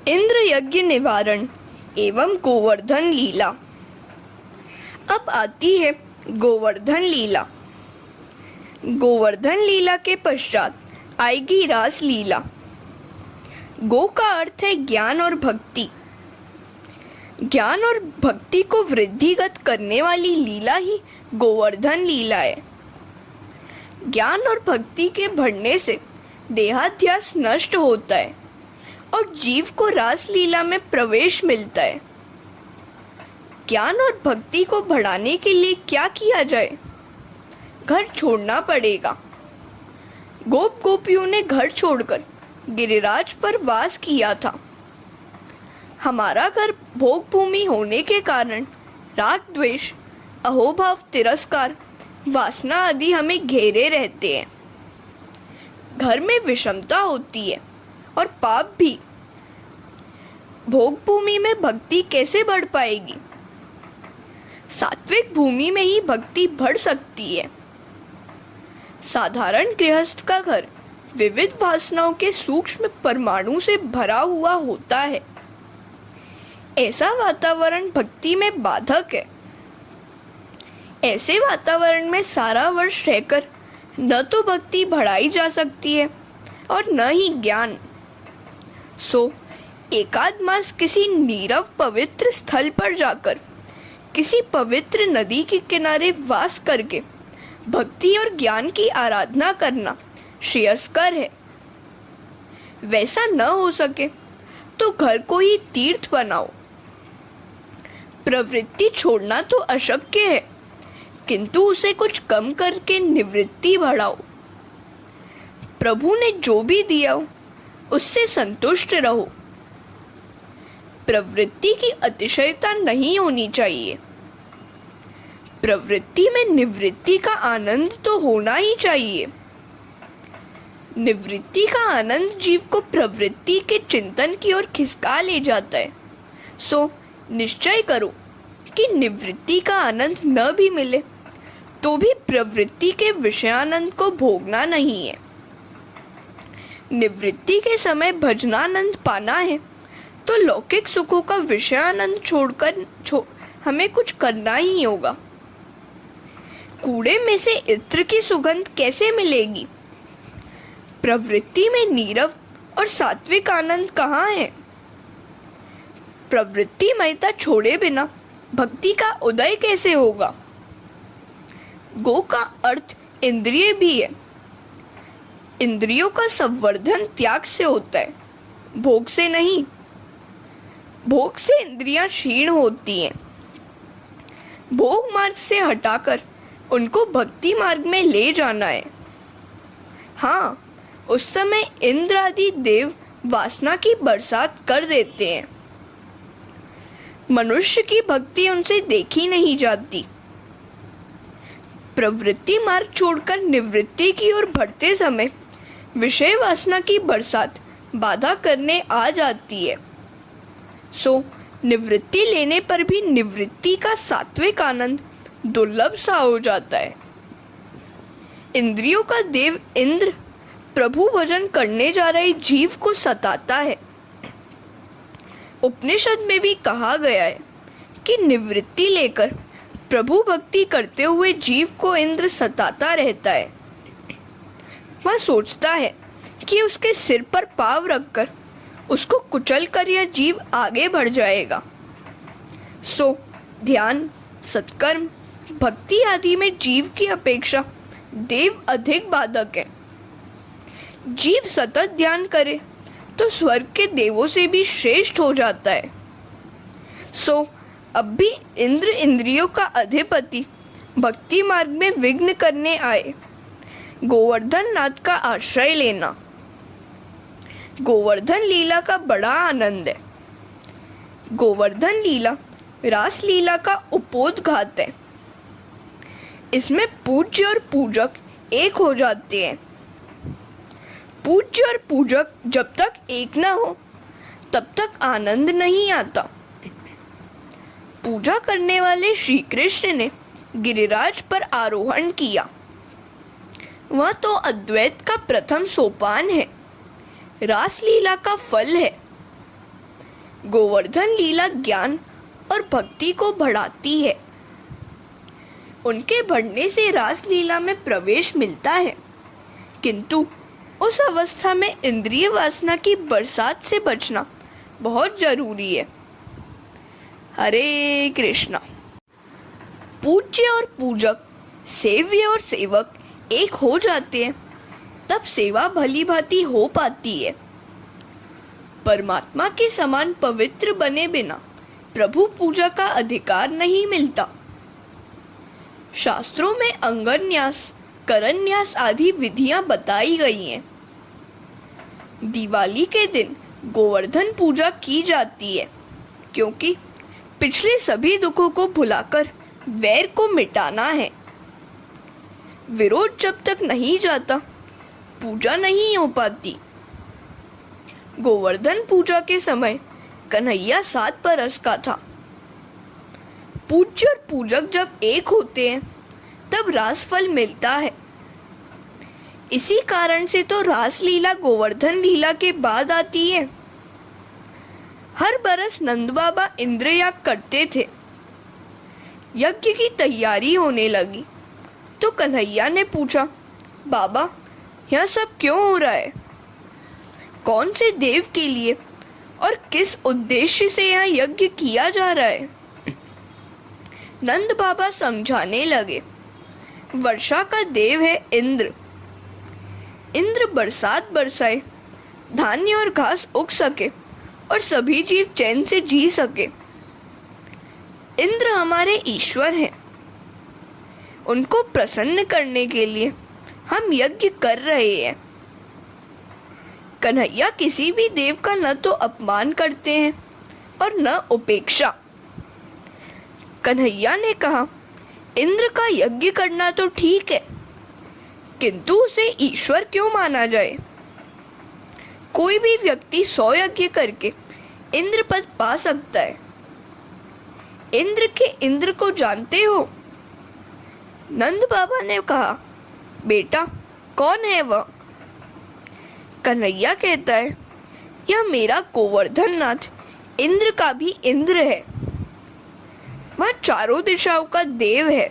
इंद्र यज्ञ निवारण एवं गोवर्धन लीला। अब आती है गोवर्धन लीला। गोवर्धन लीला के पश्चात आएगी रास लीला। गो का अर्थ है ज्ञान और भक्ति। ज्ञान और भक्ति को वृद्धिगत करने वाली लीला ही गोवर्धन लीला है। ज्ञान और भक्ति के बढ़ने से देहाध्यास नष्ट होता है और जीव को रास लीला में प्रवेश मिलता है। ज्ञान और भक्ति को बढ़ाने के लिए क्या किया जाए? घर छोड़ना पड़ेगा। गोप गोपियों ने घर छोड़कर गिरिराज पर वास किया था। हमारा घर भोग भूमि होने के कारण राग द्वेष, अहोभाव, तिरस्कार, वासना आदि हमें घेरे रहते हैं। घर में विषमता होती है और पाप भी। भोग भूमि में भक्ति कैसे बढ़ पाएगी? सात्विक भूमि में ही भक्ति बढ़ सकती है। साधारण गृहस्थ का घर विविध वासनाओं के सूक्ष्म परमाणु से भरा हुआ होता है। ऐसा वातावरण भक्ति में बाधक है। ऐसे वातावरण में सारा वर्ष रहकर न तो भक्ति बढ़ाई जा सकती है और न ही ज्ञान। सो एकाध मास किसी नीरव पवित्र स्थल पर जाकर किसी पवित्र नदी के किनारे वास करके भक्ति और ज्ञान की आराधना करना श्रेयस्कर है। वैसा न हो सके तो घर को ही तीर्थ बनाओ। प्रवृत्ति छोड़ना तो अशक्य है, किंतु उसे कुछ कम करके निवृत्ति बढ़ाओ। प्रभु ने जो भी दिया उससे संतुष्ट रहो। प्रवृत्ति की अतिशयता नहीं होनी चाहिए। प्रवृत्ति में निवृत्ति का आनंद तो होना ही चाहिए। निवृत्ति का आनंद जीव को प्रवृत्ति के चिंतन की ओर खिसका ले जाता है। सो निश्चय करो कि निवृत्ति का आनंद न भी मिले तो भी प्रवृत्ति के विषयानंद को भोगना नहीं है। निवृत्ति के समय भजनानंद पाना है तो लौकिक सुखों का विषयानंद छोड़कर हमें कुछ करना ही होगा। कूड़े में से इत्र की सुगंध कैसे मिलेगी? प्रवृत्ति में नीरव और सात्विक आनंद कहाँ है? प्रवृत्ति मयता छोड़े बिना भक्ति का उदय कैसे होगा? गो का अर्थ इंद्रिय भी है। इंद्रियों का संवर्धन त्याग से होता है, भोग से नहीं। भोग से इंद्रियां क्षीण होती हैं। भोग मार्ग से हटाकर उनको भक्ति मार्ग में ले जाना है। हाँ, उस समय इंद्र आदि देव वासना की बरसात कर देते हैं। मनुष्य की भक्ति उनसे देखी नहीं जाती। प्रवृत्ति मार्ग छोड़कर निवृत्ति की ओर बढ़ते समय विषय वासना की बरसात बाधा करने आ जाती है। सो निवृत्ति लेने पर भी निवृत्ति का सात्विक आनंद दुर्लभ सा हो जाता है। इंद्रियों का देव इंद्र प्रभु भजन करने जा रहे जीव को सताता है। उपनिषद में भी कहा गया है कि निवृत्ति लेकर प्रभु भक्ति करते हुए जीव को इंद्र सताता रहता है। वह सोचता है कि उसके सिर पर पाँव रखकर उसको कुचल कर यह जीव आगे बढ़ जाएगा। सो ध्यान, सत्कर्म, भक्ति आदि में जीव की अपेक्षा देव अधिक बाधक है। जीव सतत ध्यान करे तो स्वर्ग के देवों से भी श्रेष्ठ हो जाता है। सो अब भी इंद्र इंद्रियों का अधिपति भक्ति मार्ग में विघ्न करने आए, गोवर्धन नाथ का आश्रय लेना। गोवर्धन लीला का बड़ा आनंद है। गोवर्धन लीला रास लीला का उपोद्घात है। इसमें पूज्य और पूजक एक हो जाते हैं। पूज्य और पूजक जब तक एक न हो तब तक आनंद नहीं आता। पूजा करने वाले श्री कृष्ण ने गिरिराज पर आरोहण किया। वह तो अद्वैत का प्रथम सोपान है, रासलीला का फल है। गोवर्धन लीला ज्ञान और भक्ति को बढ़ाती है। उनके बढ़ने से रास लीला में प्रवेश मिलता है, किंतु उस अवस्था में इंद्रिय वासना की बरसात से बचना बहुत जरूरी है। हरे कृष्णा। पूज्य और पूजक, सेव्य और सेवक एक हो जाते हैं, तब सेवा भली भांति हो पाती है। परमात्मा के समान पवित्र बने बिना प्रभु पूजा का अधिकार नहीं मिलता। शास्त्रों में अंगन्यास, करन्यास आदि विधियां बताई गई हैं। दिवाली के दिन गोवर्धन पूजा की जाती है, क्योंकि पिछले सभी दुखों को भुलाकर वैर को मिटाना है। विरोध जब तक नहीं जाता, पूजा नहीं हो पाती। गोवर्धन पूजा के समय कन्हैया 7 बरस का था। पूज्य और पूजक जब एक होते हैं, तब रास फल मिलता है। इसी कारण से तो रास लीला गोवर्धन लीला के बाद आती है। हर बरस नंद बाबा इंद्रयाग करते थे। यज्ञ की तैयारी होने लगी तो कन्हैया ने पूछा, बाबा यह सब क्यों हो रहा है? कौन से देव के लिए और किस उद्देश्य से यह यज्ञ किया जा रहा है? नंद बाबा समझाने लगे, वर्षा का देव है इंद्र। इंद्र बरसात बरसाए, धान्य और घास उग सके और सभी जीव चैन से जी सके। इंद्र हमारे ईश्वर हैं। उनको प्रसन्न करने के लिए हम यज्ञ कर रहे हैं। कन्हैया किसी भी देव का न तो अपमान करते हैं और न उपेक्षा। कन्हैया ने कहा, इंद्र का यज्ञ करना तो ठीक है, किंतु उसे ईश्वर क्यों माना जाए? कोई भी व्यक्ति 100 यज्ञ करके इंद्र पद पा सकता है। इंद्र के इंद्र को जानते हो? नंद बाबा ने कहा, बेटा कौन है वह? कन्हैया कहता है, यह मेरा गोवर्धन नाथ इंद्र का भी इंद्र है। वह चारों दिशाओं का देव है।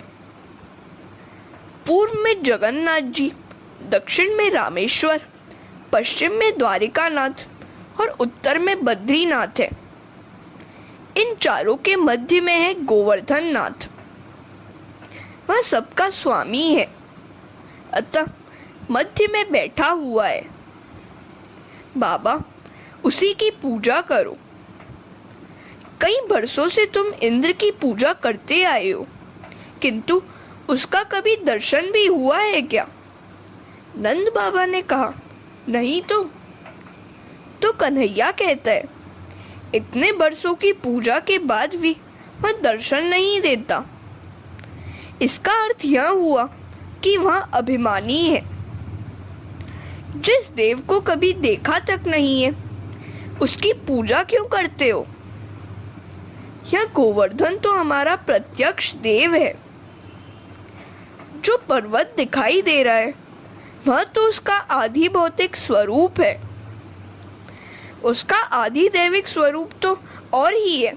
पूर्व में जगन्नाथ जी, दक्षिण में रामेश्वर, पश्चिम में द्वारिकानाथ और उत्तर में बद्रीनाथ है। इन चारों के मध्य में है गोवर्धन नाथ। वह सबका स्वामी है, अतः मध्य में बैठा हुआ है। बाबा उसी की पूजा करो। कई बरसों से तुम इंद्र की पूजा करते आए हो, किंतु उसका कभी दर्शन भी हुआ है क्या? नंद बाबा ने कहा, नहीं तो कन्हैया कहता है, इतने बरसों की पूजा के बाद भी वह दर्शन नहीं देता। इसका अर्थ यह हुआ कि वह अभिमानी है। जिस देव को कभी देखा तक नहीं है, उसकी पूजा क्यों करते हो? यह गोवर्धन तो हमारा प्रत्यक्ष देव है। जो पर्वत दिखाई दे रहा है, वह तो उसका आदि भौतिक स्वरूप है। उसका आदि दैविक स्वरूप तो और ही है,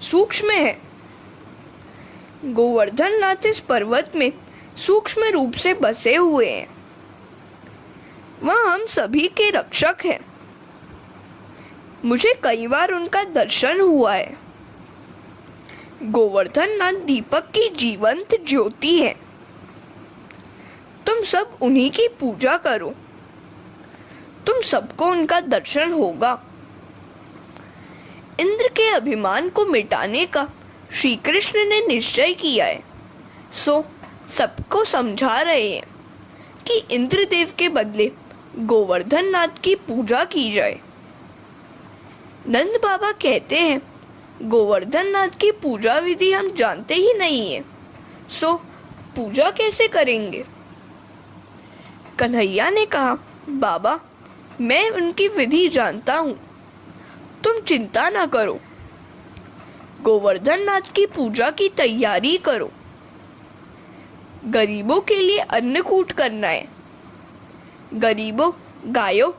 सूक्ष्म है। गोवर्धन नाथ इस पर्वत में सूक्ष्म रूप से बसे हुए हैं। वह हम सभी के रक्षक हैं। मुझे कई बार उनका दर्शन हुआ है। गोवर्धन नाथ दीपक की जीवंत ज्योति है। तुम सब उन्हीं की पूजा करो, तुम सबको उनका दर्शन होगा। इंद्र के अभिमान को मिटाने का श्री कृष्ण ने निश्चय किया है, सो सबको समझा रहे हैं कि इंद्रदेव के बदले गोवर्धन नाथ की पूजा की जाए। नंद बाबा कहते हैं, गोवर्धन नाथ की पूजा विधि हम जानते ही नहीं है, सो पूजा कैसे करेंगे? कन्हैया ने कहा, बाबा मैं उनकी विधि जानता हूँ, तुम चिंता ना करो। गोवर्धन नाथ की पूजा की तैयारी करो। गरीबों के लिए अन्नकूट करना है। गरीबों, गायों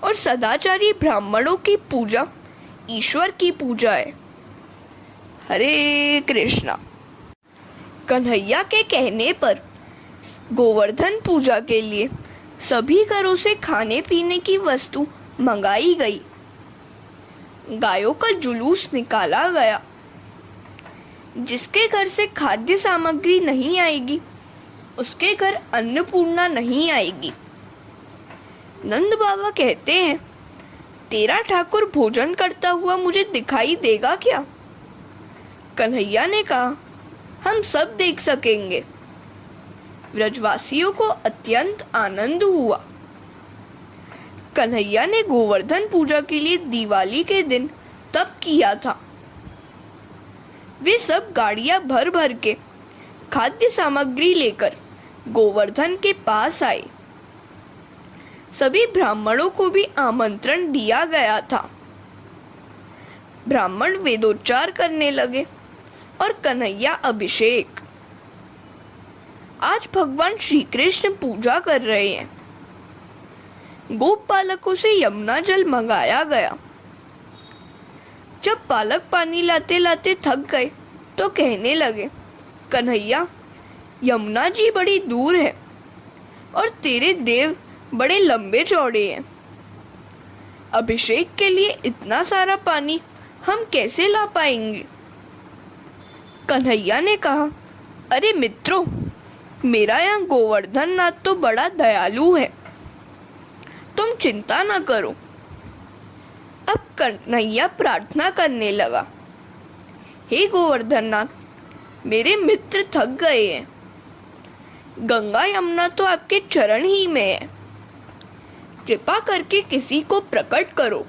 और सदाचारी ब्राह्मणों की पूजा ईश्वर की पूजा है। हरे कृष्णा। कन्हैया के कहने पर गोवर्धन पूजा के लिए सभी घरों से खाने पीने की वस्तु मंगाई गई। गायों का जुलूस निकाला गया। जिसके घर से खाद्य सामग्री नहीं आएगी उसके घर अन्नपूर्णा नहीं आएगी। नंद बाबा कहते हैं, तेरा ठाकुर भोजन करता हुआ मुझे दिखाई देगा क्या? कन्हैया ने कहा, हम सब देख सकेंगे। ब्रजवासियों को अत्यंत आनंद हुआ। कन्हैया ने गोवर्धन पूजा के लिए दिवाली के दिन तप किया था। वे सब गाड़ियां भर भर के खाद्य सामग्री लेकर गोवर्धन के पास आए। सभी ब्राह्मणों को भी आमंत्रण दिया गया था। ब्राह्मण वेदोच्चार करने लगे और कन्हैया अभिषेक। आज भगवान श्री कृष्ण पूजा कर रहे हैं। गोप बालकों से यमुना जल मंगाया गया। जब बालक पानी लाते लाते थक गए तो कहने लगे, कन्हैया, यमुना जी बड़ी दूर है और तेरे देव बड़े लंबे चौड़े हैं। अभिषेक के लिए इतना सारा पानी हम कैसे ला पाएंगे? कन्हैया ने कहा, अरे मित्रों, मेरा यहाँ गोवर्धन नाथ तो बड़ा दयालु है, तुम चिंता न करो। अब कन्हैया प्रार्थना करने लगा, हे गोवर्धन नाथ, मेरे मित्र थक गए हैं। गंगा यमुना तो आपके चरण ही में है, कृपा करके किसी को प्रकट करो।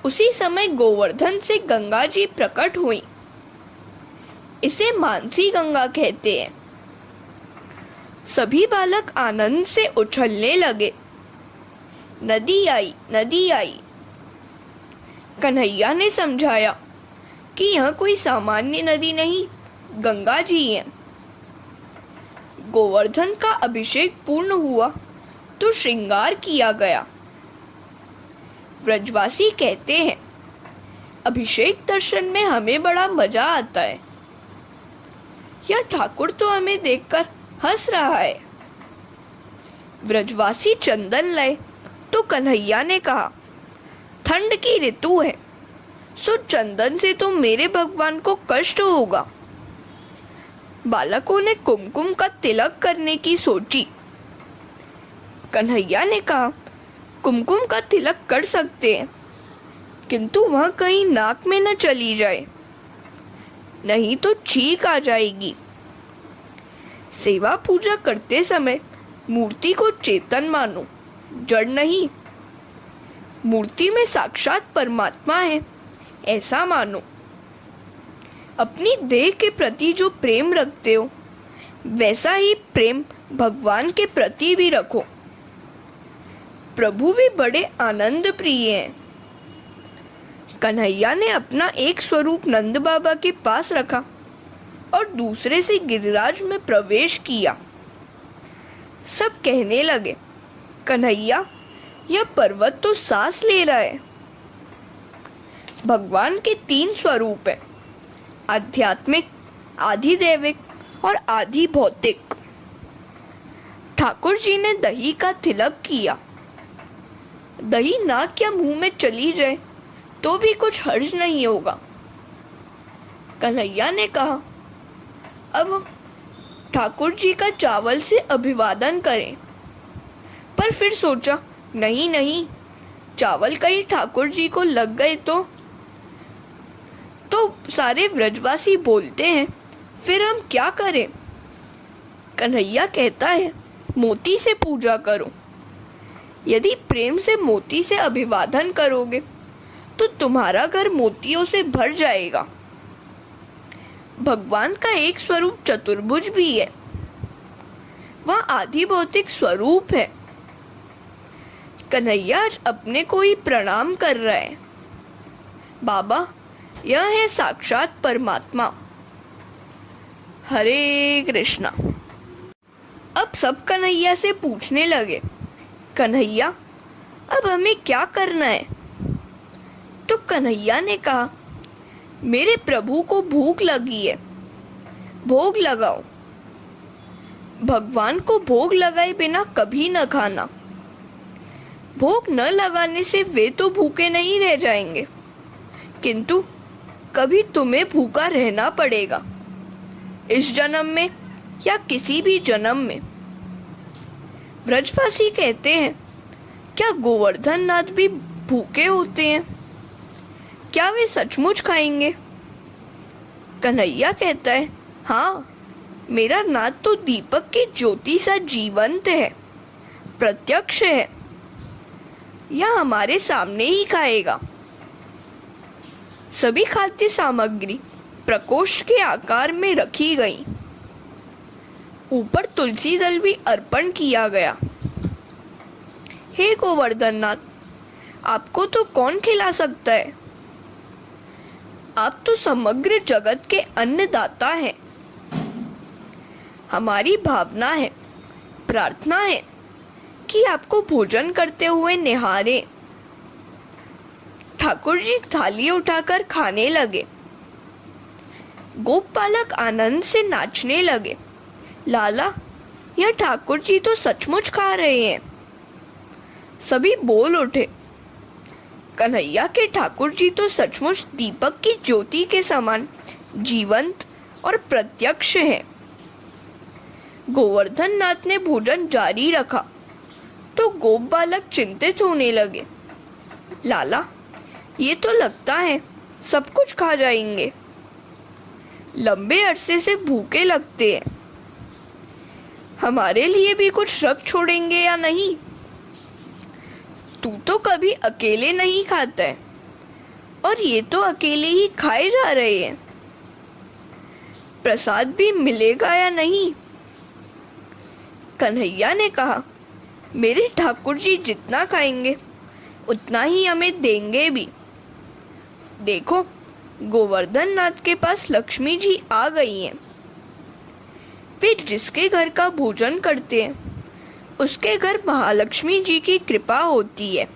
उसी समय गोवर्धन से गंगा जी प्रकट हुई। इसे मानसी गंगा कहते हैं। सभी बालक आनंद से उछलने लगे। नदी आई, नदी आई। कन्हैया ने समझाया कि यह कोई सामान्य नदी नहीं, गंगा जी है। गोवर्धन का अभिषेक पूर्ण हुआ तो श्रृंगार किया गया। ब्रजवासी कहते हैं, अभिषेक दर्शन में हमें बड़ा मजा आता है। यह ठाकुर तो हमें देखकर हंस रहा है। ब्रजवासी चंदन लाए तो कन्हैया ने कहा, ठंड की ऋतु है, सो चंदन से तो मेरे भगवान को कष्ट होगा। बालकों ने कुमकुम का तिलक करने की सोची। कन्हैया ने कहा, कुमकुम का तिलक कर सकते हैं, किंतु वह कहीं नाक में न चली जाए, नहीं तो छींक आ जाएगी। सेवा पूजा करते समय मूर्ति को चेतन मानो, जड़ नहीं। मूर्ति में साक्षात परमात्मा है, ऐसा मानो। अपनी देह के प्रति जो प्रेम रखते हो, वैसा ही प्रेम भगवान के प्रति भी रखो। प्रभु भी बड़े आनंद प्रिय हैं। कन्हैया ने अपना एक स्वरूप नंद बाबा के पास रखा और दूसरे से गिरिराज में प्रवेश किया। सब कहने लगे, कन्हैया, यह पर्वत तो सांस ले रहा है। भगवान के 3 स्वरूप हैं, आध्यात्मिक, आधिदैविक और आधि भौतिक। ठाकुर जी ने दही का तिलक किया। दही नाक या मुंह में चली जाए तो भी कुछ हर्ज नहीं होगा। कन्हैया ने कहा, अब हम ठाकुर जी का चावल से अभिवादन करें, पर फिर सोचा, नहीं नहीं, चावल कहीं ठाकुर जी को लग गए तो सारे ब्रजवासी बोलते हैं, फिर हम क्या करें? कन्हैया कहता है, मोती से पूजा करो। यदि प्रेम से मोती से अभिवादन करोगे तो तुम्हारा घर मोतियों से भर जाएगा। भगवान का एक स्वरूप चतुर्भुज भी है, वह आधि भौतिक स्वरूप है। कन्हैया आज अपने को ही प्रणाम कर रहा है। बाबा, यह है साक्षात परमात्मा। हरे कृष्णा। अब सब कन्हैया से पूछने लगे, कन्हैया, अब हमें क्या करना है? कन्हैया ने कहा, मेरे प्रभु को भूख लगी है, भोग लगाओ। भगवान को भोग लगाए बिना कभी न खाना। भोग न लगाने से वे तो भूखे नहीं रह जाएंगे, किंतु कभी तुम्हें भूखा रहना पड़ेगा, इस जन्म में या किसी भी जन्म में। व्रजवासी कहते हैं, क्या गोवर्धन नाथ भी भूखे होते हैं? क्या वे सचमुच खाएंगे? कन्हैया कहता है, हाँ, मेरा नाथ तो दीपक की ज्योति सा जीवंत है, प्रत्यक्ष है। यह हमारे सामने ही खाएगा। सभी खाद्य सामग्री प्रकोष्ठ के आकार में रखी गई। ऊपर तुलसी दल भी अर्पण किया गया। हे गोवर्धन नाथ, आपको तो कौन खिला सकता है? आप तो समग्र जगत के अन्नदाता हैं। हमारी भावना है, प्रार्थना है कि आपको भोजन करते हुए निहारें। ठाकुर जी थाली उठाकर खाने लगे। गोप बालक आनंद से नाचने लगे। लाला, यह ठाकुर जी तो सचमुच खा रहे हैं। सभी बोल उठे, कन्हैया के ठाकुर जी तो सचमुच दीपक की ज्योति के समान जीवंत और प्रत्यक्ष हैं। गोवर्धन नाथ ने भोजन जारी रखा तो गोप बालक चिंतित होने लगे। लाला, ये तो लगता है सब कुछ खा जाएंगे। लंबे अरसे से भूखे लगते हैं। हमारे लिए भी कुछ रख छोड़ेंगे या नहीं? तू तो कभी अकेले नहीं खाता है, और ये तो अकेले ही खाए जा रहे हैं। प्रसाद भी मिलेगा या नहीं? कन्हैया ने कहा, मेरे ठाकुर जी जितना खाएंगे उतना ही हमें देंगे भी। देखो, गोवर्धन नाथ के पास लक्ष्मी जी आ गई हैं। वे जिसके घर का भोजन करते हैं उसके घर महालक्ष्मी जी की कृपा होती है।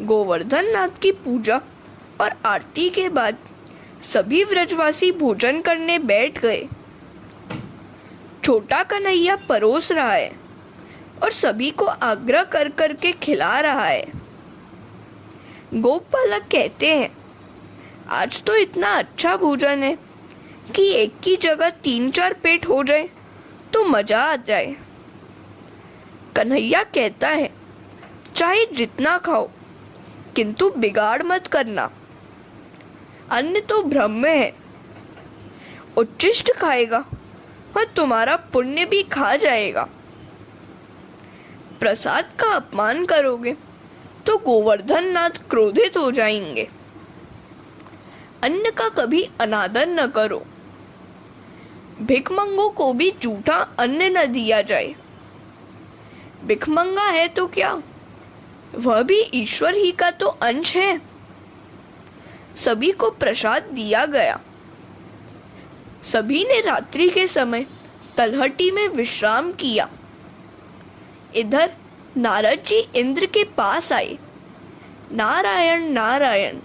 गोवर्धन नाथ की पूजा और आरती के बाद सभी व्रजवासी भोजन करने बैठ गए। छोटा कन्हैया परोस रहा है और सभी को आग्रह कर कर के खिला रहा है। गोप बालक कहते हैं, आज तो इतना अच्छा भोजन है कि एक की जगह 3-4 पेट हो जाए तो मजा आ जाए। कन्हैया कहता है, चाहे जितना खाओ, किंतु बिगाड़ मत करना। अन्न तो ब्रह्म है। उच्छिष्ट खाएगा और तुम्हारा पुण्य भी खा जाएगा। प्रसाद का अपमान करोगे तो गोवर्धन नाथ क्रोधित हो जाएंगे। अन्न का कभी अनादर न करो। भिखमंगों को भी जूठा अन्न न दिया जाए। भिखमंगा है तो क्या, वह भी ईश्वर ही का तो अंश है। सभी को प्रसाद दिया गया। सभी ने रात्रि के समय तलहटी में विश्राम किया। इधर नारद जी इंद्र के पास आए। नारायण नारायण,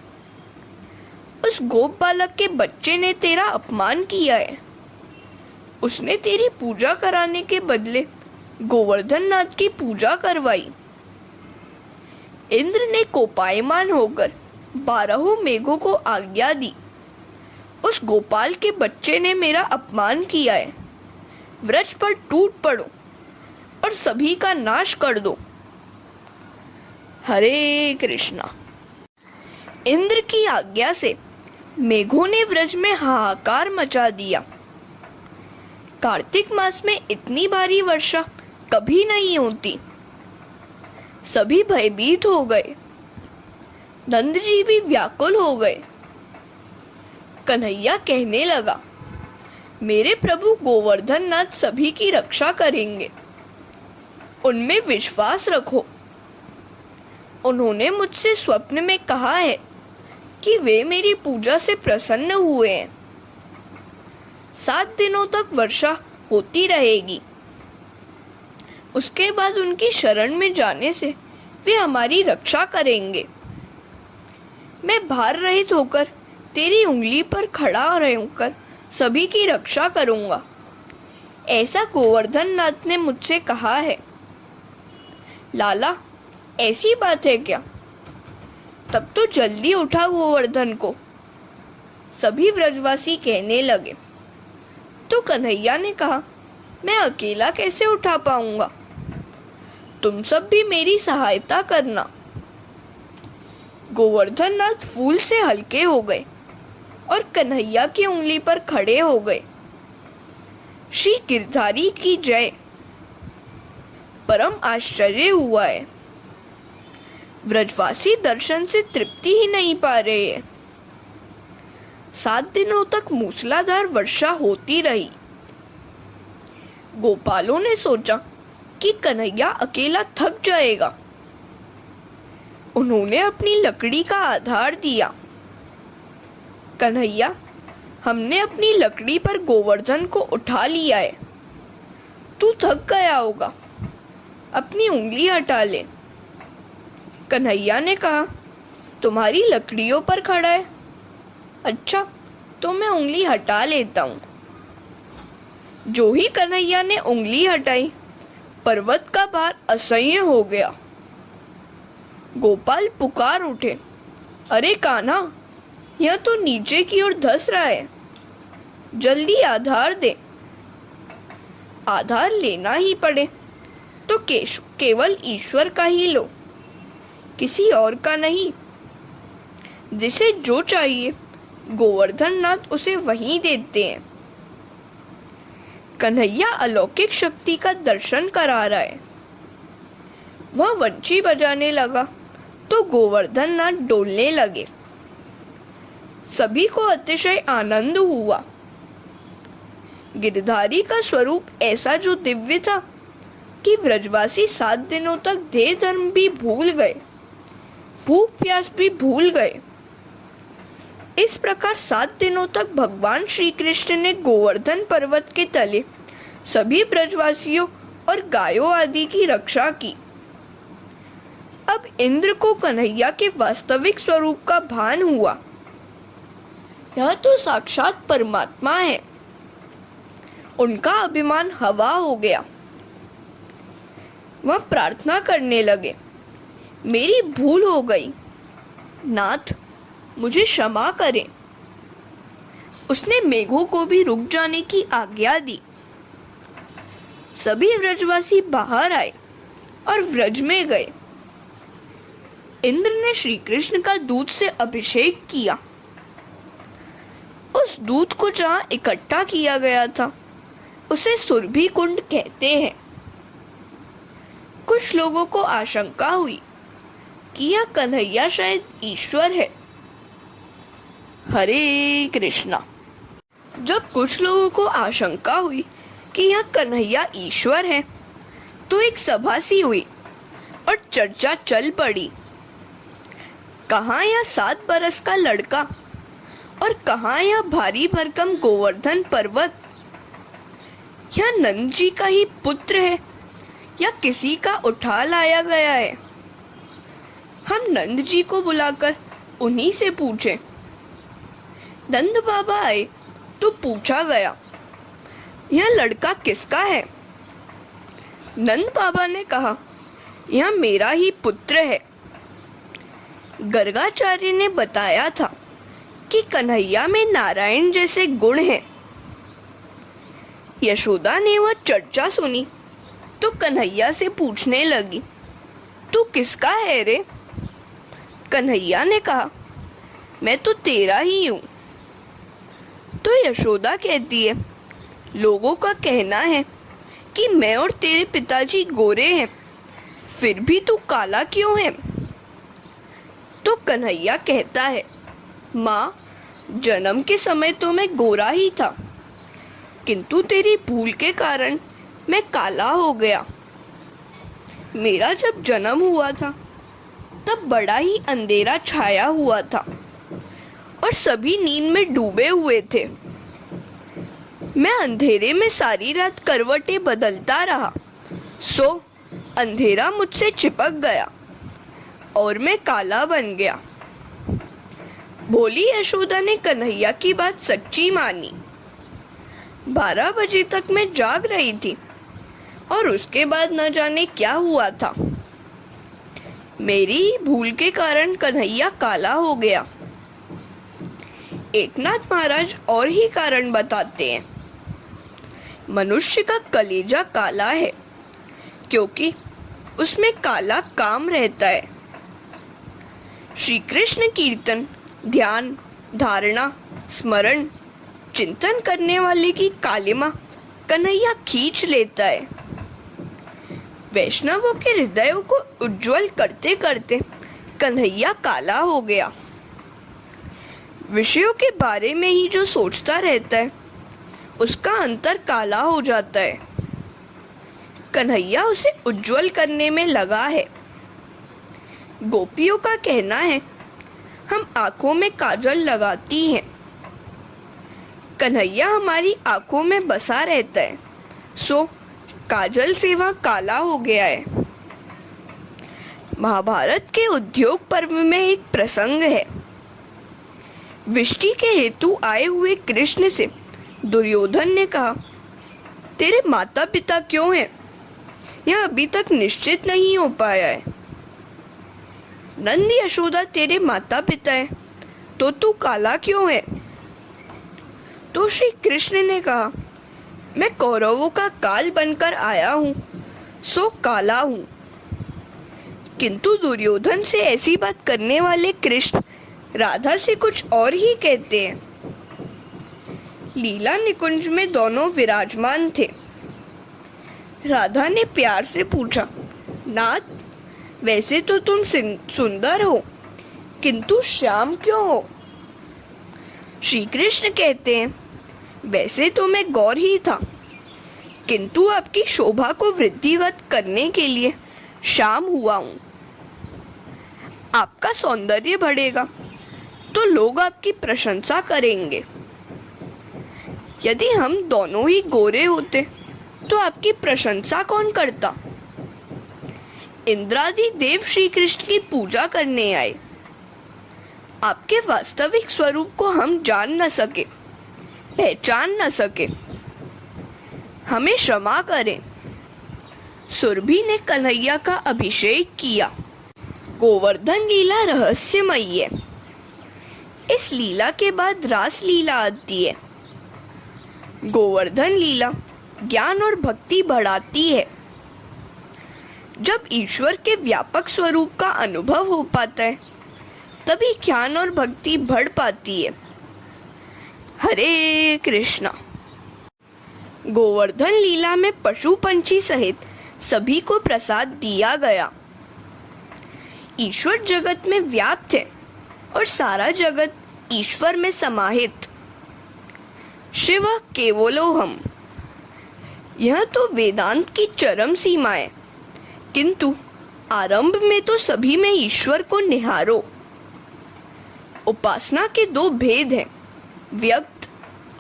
उस गोप बालक के बच्चे ने तेरा अपमान किया है। उसने तेरी पूजा कराने के बदले गोवर्धन नाथ की पूजा करवाई। इंद्र ने कोपायमान होकर 12 मेघों को आज्ञा दी। उस गोपाल के बच्चे ने मेरा अपमान किया है। व्रज पर टूट पड़ो और सभी का नाश कर दो। हरे कृष्णा। इंद्र की आज्ञा से मेघों ने व्रज में हाहाकार मचा दिया। कार्तिक मास में इतनी भारी वर्षा कभी नहीं होती। सभी भयभीत हो गए। नंद जी भी व्याकुल हो गए। कन्हैया कहने लगा, मेरे प्रभु गोवर्धन नाथ सभी की रक्षा करेंगे, उनमें विश्वास रखो। उन्होंने मुझसे स्वप्न में कहा है कि वे मेरी पूजा से प्रसन्न हुए हैं। 7 दिनों तक वर्षा होती रहेगी। उसके बाद उनकी शरण में जाने से वे हमारी रक्षा करेंगे। मैं भार रहित होकर तेरी उंगली पर खड़ा रहकर सभी की रक्षा करूंगा, ऐसा गोवर्धन नाथ ने मुझसे कहा है। लाला, ऐसी बात है क्या? तब तो जल्दी उठा गोवर्धन को, सभी व्रजवासी कहने लगे। तो कन्हैया ने कहा, मैं अकेला कैसे उठा पाऊंगा, तुम सब भी मेरी सहायता करना। गोवर्धन नाथ फूल से हल्के हो गए और कन्हैया की उंगली पर खड़े हो गए। श्री गिरधारी की जय। परम आश्चर्य हुआ है, व्रजवासी दर्शन से तृप्ति ही नहीं पा रहे हैं। 7 दिनों तक मूसलाधार वर्षा होती रही। गोपालों ने सोचा कि कन्हैया अकेला थक जाएगा। उन्होंने अपनी लकड़ी का आधार दिया। कन्हैया, हमने अपनी लकड़ी पर गोवर्धन को उठा लिया है, तू थक गया होगा, अपनी उंगली हटा ले। कन्हैया ने कहा, तुम्हारी लकड़ियों पर खड़ा है, अच्छा तो मैं उंगली हटा लेता हूँ। जो ही कन्हैया ने उंगली हटाई, पर्वत का भार असह्य हो गया। गोपाल पुकार उठे, अरे कान्हा, यह तो नीचे की ओर धंस रहा है, जल्दी आधार दे। आधार लेना ही पड़े तो केवल ईश्वर का ही लो, किसी और का नहीं। जिसे जो चाहिए गोवर्धन नाथ उसे वहीं देते हैं। कन्हैया अलौकिक शक्ति का दर्शन करा रहा है। वह वंशी बजाने लगा तो गोवर्धन नाथ डोलने लगे। सभी को अतिशय आनंद हुआ। गिरधारी का स्वरूप ऐसा जो दिव्य था कि व्रजवासी 7 दिनों तक देह धर्म भी भूल गए, भूख प्यास भी भूल गए। इस प्रकार 7 दिनों तक भगवान श्री कृष्ण ने गोवर्धन पर्वत के तले सभी ब्रजवासियों और गायों आदि की रक्षा की। अब इंद्र को कन्हैया के वास्तविक स्वरूप का भान हुआ। यह तो साक्षात परमात्मा है। उनका अभिमान हवा हो गया। वह प्रार्थना करने लगे, मेरी भूल हो गई, नाथ मुझे क्षमा करें। उसने मेघों को भी रुक जाने की आज्ञा दी। सभी व्रजवासी बाहर आए और व्रज में गए। इंद्र ने श्री कृष्ण का दूध से अभिषेक किया। उस दूध को जहां इकट्ठा किया गया था उसे सुरभि कुंड कहते हैं। कुछ लोगों को आशंका हुई कि यह कन्हैया शायद ईश्वर है। हरे कृष्णा। जब कुछ लोगों को आशंका हुई कि यह कन्हैया ईश्वर है तो एक सभा सी हुई और चर्चा चल पड़ी। कहाँ यह 7 बरस का लड़का और कहाँ यह भारी भरकम गोवर्धन पर्वत? यह नंद जी का ही पुत्र है या किसी का उठा लाया गया है? हम नंद जी को बुलाकर उन्हीं से पूछे। नंद बाबा आए तो पूछा गया, यह लड़का किसका है? नंद बाबा ने कहा, यह मेरा ही पुत्र है। गर्गाचार्य ने बताया था कि कन्हैया में नारायण जैसे गुण हैं। यशोदा ने वह चर्चा सुनी तो कन्हैया से पूछने लगी, तू किसका है रे? कन्हैया ने कहा, मैं तो तेरा ही हूँ। तो यशोदा कहती है, लोगों का कहना है कि मैं और तेरे पिताजी गोरे हैं, फिर भी तू काला क्यों है? तो कन्हैया कहता है, माँ, जन्म के समय तो मैं गोरा ही था, किंतु तेरी भूल के कारण मैं काला हो गया। मेरा जब जन्म हुआ था तब बड़ा ही अंधेरा छाया हुआ था और सभी नींद में डूबे हुए थे। मैं अंधेरे में सारी रात करवटें बदलता रहा, सो अंधेरा मुझसे चिपक गया और मैं काला बन गया। भोली यशोदा ने कन्हैया की बात सच्ची मानी। 12 बजे तक मैं जाग रही थी और उसके बाद न जाने क्या हुआ था। मेरी भूल के कारण कन्हैया काला हो गया। एकनाथ महाराज और ही कारण बताते हैं। मनुष्य का कलेजा काला है क्योंकि उसमें काला काम रहता है। श्री कृष्ण कीर्तन, ध्यान, धारणा, स्मरण, चिंतन करने वाले की कालिमा कन्हैया खींच लेता है। वैष्णवों के हृदयों को उज्जवल करते करते कन्हैया काला हो गया। विषयों के बारे में ही जो सोचता रहता है उसका अंतर काला हो जाता है। कन्हैया उसे उज्जवल करने में लगा है। गोपियों का कहना है, हम आंखों में काजल लगाती हैं। कन्हैया हमारी आंखों में बसा रहता है, सो काजल से वह काला हो गया है। महाभारत के उद्योग पर्व में एक प्रसंग है। विष्टि के हेतु आए हुए कृष्ण से दुर्योधन ने कहा, तेरे माता पिता क्यों हैं? यह अभी तक निश्चित नहीं हो पाया है। नंद यशोदा तेरे माता पिता है तो तू काला क्यों है? तो श्री कृष्ण ने कहा, मैं कौरवों का काल बनकर आया हूँ, सो काला हूँ। किंतु दुर्योधन से ऐसी बात करने वाले कृष्ण राधा से कुछ और ही कहते हैं। लीला निकुंज में दोनों विराजमान थे। राधा ने प्यार से पूछा, नाथ, वैसे तो तुम सुंदर हो, किंतु श्याम क्यों हो? श्री कृष्ण कहते हैं, वैसे तो मैं गौर ही था, किंतु आपकी शोभा को वृद्धिगत करने के लिए श्याम हुआ हूँ। आपका सौंदर्य बढ़ेगा तो लोग आपकी प्रशंसा करेंगे। यदि हम दोनों ही गोरे होते तो आपकी प्रशंसा कौन करता? इंद्रादि देव श्री कृष्ण की पूजा करने आए। आपके वास्तविक स्वरूप को हम जान न सके, पहचान न सके, हमें क्षमा करें। सुरभि ने कन्हैया का अभिषेक किया। गोवर्धन लीला रहस्यमयी है। इस लीला के बाद रास लीला आती है। गोवर्धन लीला ज्ञान और भक्ति बढ़ाती है। जब ईश्वर के व्यापक स्वरूप का अनुभव हो पाता है तभी ज्ञान और भक्ति बढ़ पाती है। हरे कृष्णा। गोवर्धन लीला में पशु पंछी सहित सभी को प्रसाद दिया गया। ईश्वर जगत में व्याप्त है और सारा जगत ईश्वर में समाहित। शिव केवलोहम, यह तो वेदांत की चरम सीमा है, किंतु आरंभ में तो सभी में ईश्वर को निहारो। उपासना के दो भेद हैं, व्यक्त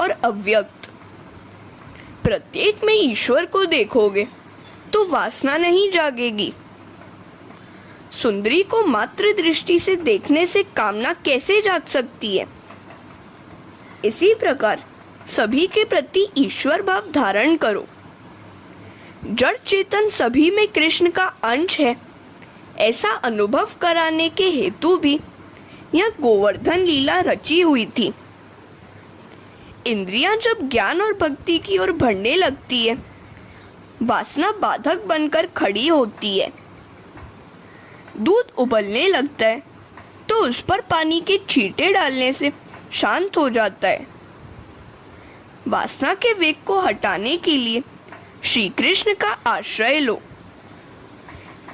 और अव्यक्त। प्रत्येक में ईश्वर को देखोगे तो वासना नहीं जागेगी। सुंदरी को मात्र दृष्टि से देखने से कामना कैसे जाग सकती है? इसी प्रकार सभी के प्रति ईश्वर भाव धारण करो। जड़ चेतन सभी में कृष्ण का अंश है, ऐसा अनुभव कराने के हेतु भी यह गोवर्धन लीला रची हुई थी। इंद्रियां जब ज्ञान और भक्ति की ओर बढ़ने लगती है, वासना बाधक बनकर खड़ी होती है। दूध उबलने लगता है तो उस पर पानी के छींटे डालने से शांत हो जाता है। वासना के वेग को हटाने के लिए श्री कृष्ण का आश्रय लो।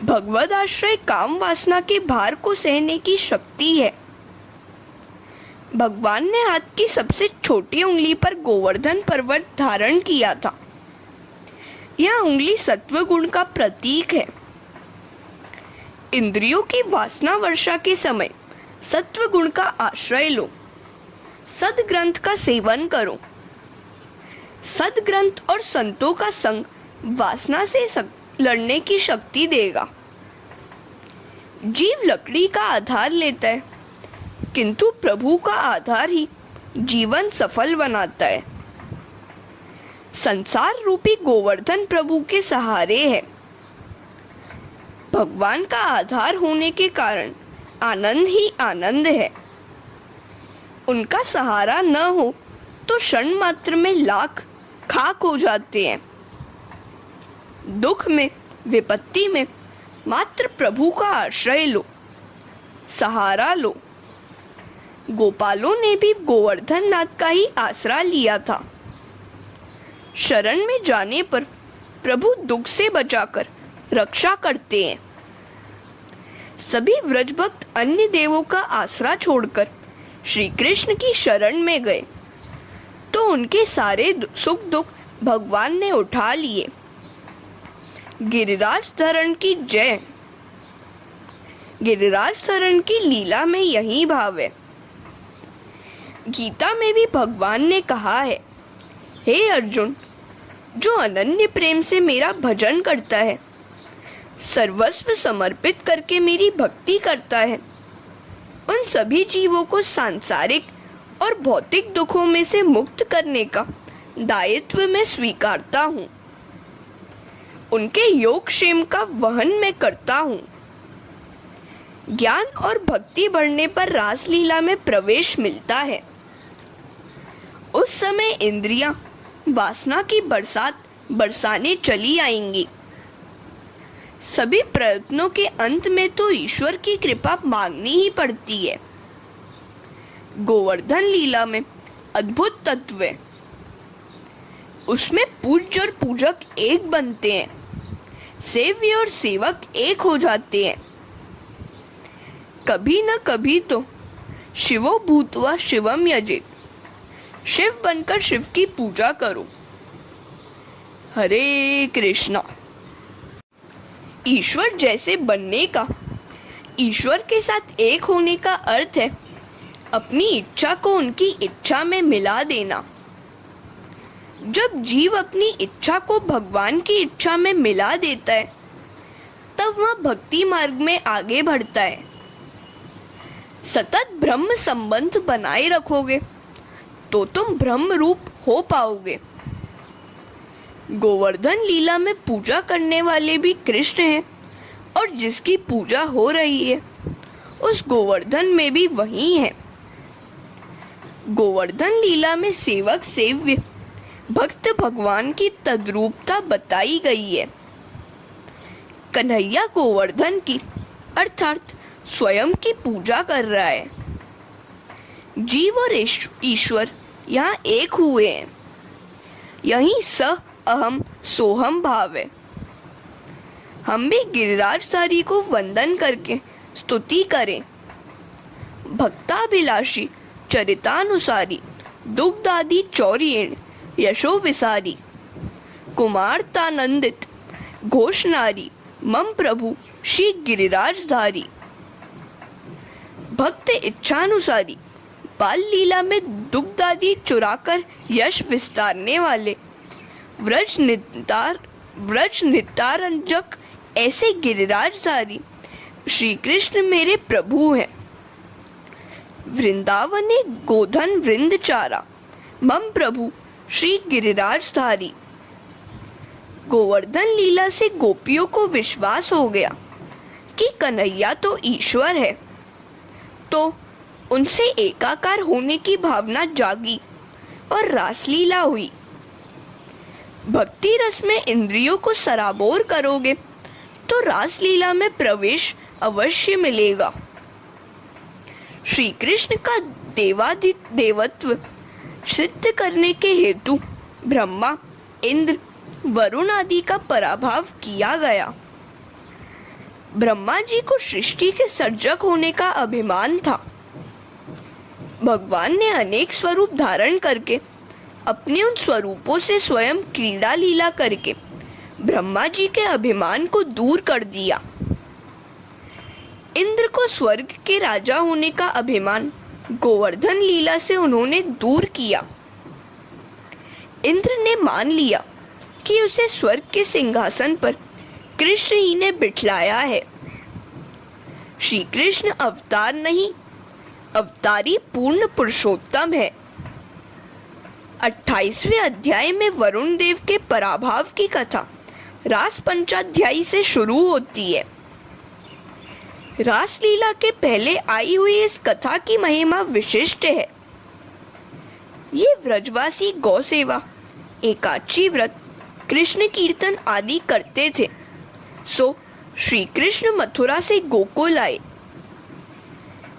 भगवद आश्रय काम वासना के भार को सहने की शक्ति है। भगवान ने हाथ की सबसे छोटी उंगली पर गोवर्धन पर्वत धारण किया था। यह उंगली सत्व गुण का प्रतीक है। इंद्रियों की वासना वर्षा के समय सत्व गुण का आश्रय लो। सद्ग्रंथ का सेवन करो। सद्ग्रंथ और संतों का संग वासना से लड़ने की शक्ति देगा। जीव लकड़ी का आधार लेता है, किंतु प्रभु का आधार ही जीवन सफल बनाता है। संसार रूपी गोवर्धन प्रभु के सहारे है। भगवान का आधार होने के कारण आनंद ही आनंद है। उनका सहारा न हो तो क्षण मात्र में लाख खाक हो जाते हैं। दुख में, विपत्ति में मात्र प्रभु का आश्रय लो, सहारा लो। गोपालों ने भी गोवर्धन नाथ का ही आसरा लिया था। शरण में जाने पर प्रभु दुख से बचाकर रक्षा करते हैं। सभी व्रज भक्त अन्य देवों का आसरा छोड़कर श्री कृष्ण की शरण में गए तो उनके सारे सुख दुख भगवान ने उठा लिए। गिरिराज धरण की जय। गिरिराज धरण की लीला में यही भाव है। गीता में भी भगवान ने कहा है, हे अर्जुन, जो अनन्य प्रेम से मेरा भजन करता है, सर्वस्व समर्पित करके मेरी भक्ति करता है, उन सभी जीवों को सांसारिक और भौतिक दुखों में से मुक्त करने का दायित्व मैं स्वीकारता हूँ। उनके योग क्षेम का वहन मैं करता हूँ। ज्ञान और भक्ति बढ़ने पर रासलीला में प्रवेश मिलता है। उस समय इंद्रियां वासना की बरसात बरसाने चली आएंगी। सभी प्रयत्नों के अंत में तो ईश्वर की कृपा मांगनी ही पड़ती है। गोवर्धन लीला में अद्भुत तत्व है। उसमें पूज्य और पूजक एक बनते हैं, सेव्य और सेवक एक हो जाते हैं। कभी न कभी तो शिवो भूत्वा शिवम यजेत, शिव बनकर शिव की पूजा करो। हरे कृष्णा। ईश्वर जैसे बनने का, ईश्वर के साथ एक होने का अर्थ है अपनी इच्छा को उनकी इच्छा में मिला देना। जब जीव अपनी इच्छा को भगवान की इच्छा में मिला देता है तब वह भक्ति मार्ग में आगे बढ़ता है। सतत ब्रह्म संबंध बनाए रखोगे तो तुम ब्रह्म रूप हो पाओगे। गोवर्धन लीला में पूजा करने वाले भी कृष्ण हैं और जिसकी पूजा हो रही है उस गोवर्धन में भी वही है। गोवर्धन लीला में सेवक सेव्य भक्त भगवान की तद्रूपता बताई गई है। कन्हैया गोवर्धन की अर्थात स्वयं की पूजा कर रहा है। जीव और ईश्वर यहाँ एक हुए हैं। यही स अहम सोहम भाव है। हम भी गिरिराजधारी को वंदन करके स्तुति करें। भक्ताभिलाषी चरितानुसारी दुग्धादि चौरियेण यशो विसारी कुमारतानंदित घोषनारी मम प्रभु श्री गिरिराजधारी। भक्त इच्छानुसारी बाल लीला में दुग्धादि चुराकर यश विस्तारने वाले व्रज नितारंजक ऐसे गिरिराजधारी श्री कृष्ण मेरे प्रभु हैं। वृंदावने गोधन वृंद चारा मम प्रभु श्री गिरिराजधारी। गोवर्धन लीला से गोपियों को विश्वास हो गया कि कन्हैया तो ईश्वर है, तो उनसे एकाकार होने की भावना जागी और रासलीला हुई। भक्ति रस में इंद्रियों को सराबोर करोगे तो रासलीला में प्रवेश अवश्य मिलेगा। श्री कृष्ण का देवत्व सिद्ध करने के हेतु ब्रह्मा, इंद्र, वरुण आदि का पराभव किया गया। ब्रह्मा जी को सृष्टि के सर्जक होने का अभिमान था। भगवान ने अनेक स्वरूप धारण करके अपने उन स्वरूपों से स्वयं क्रीड़ा लीला करके ब्रह्मा जी के अभिमान को दूर कर दिया। इंद्र को स्वर्ग के राजा होने का अभिमान गोवर्धन लीला से उन्होंने दूर किया। इंद्र ने मान लिया कि उसे स्वर्ग के सिंहासन पर कृष्ण ही ने बिठलाया है। श्री कृष्ण अवतार नहीं अवतारी पूर्ण पुरुषोत्तम है। 28वें अध्याय में वरुण देव के पराभव की कथा रास पंचाध्यायी से शुरू होती है। रासलीला के पहले आई हुई इस कथा की महिमा विशिष्ट है। ये व्रजवासी गौ सेवा, एकादशी व्रत, कृष्ण कीर्तन आदि करते थे। सो श्री कृष्ण मथुरा से गोकुल आए।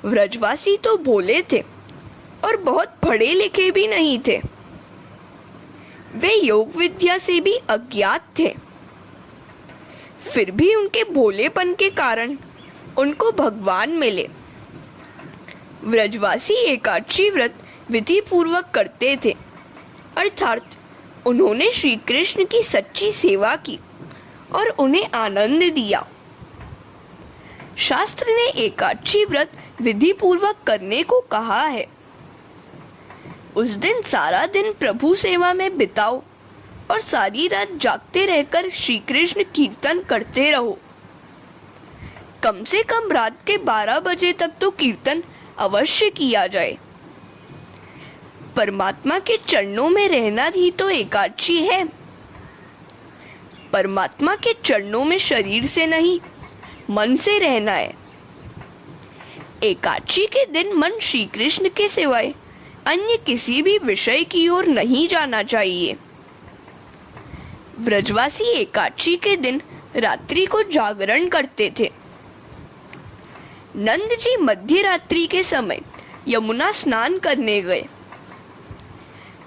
व्रजवासी तो भोले थे और बहुत पढ़े लिखे भी नहीं थे। वे योग विद्या से भी अज्ञात थे। फिर भी उनके भोलेपन के कारण उनको भगवान मिले। व्रजवासी एकादशी व्रत विधि पूर्वक करते थे, अर्थात उन्होंने श्री कृष्ण की सच्ची सेवा की और उन्हें आनंद दिया। शास्त्र ने एकादशी व्रत विधि पूर्वक करने को कहा है। उस दिन सारा दिन प्रभु सेवा में बिताओ और सारी रात जागते रहकर श्री कृष्ण कीर्तन करते रहो। कम से कम रात के 12 बजे तक तो कीर्तन अवश्य किया जाए। परमात्मा के चरणों में रहना ही तो एकादशी है। परमात्मा के चरणों में शरीर से नहीं, मन से रहना है। एकादशी के दिन मन श्री कृष्ण के सिवाय अन्य किसी भी विषय की ओर नहीं जाना चाहिए। व्रजवासी एकादशी के दिन रात्रि को जागरण करते थे। नंद जी मध्य रात्रि के समय यमुना स्नान करने गए।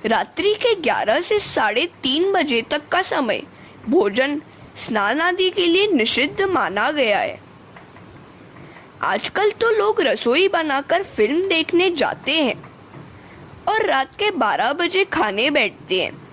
रात्रि के 11 से 3:30 बजे तक का समय भोजन, स्नान आदि के लिए निषिद्ध माना गया है। आजकल तो लोग रसोई बनाकर फिल्म देखने जाते हैं और रात के 12 बजे खाने बैठते हैं।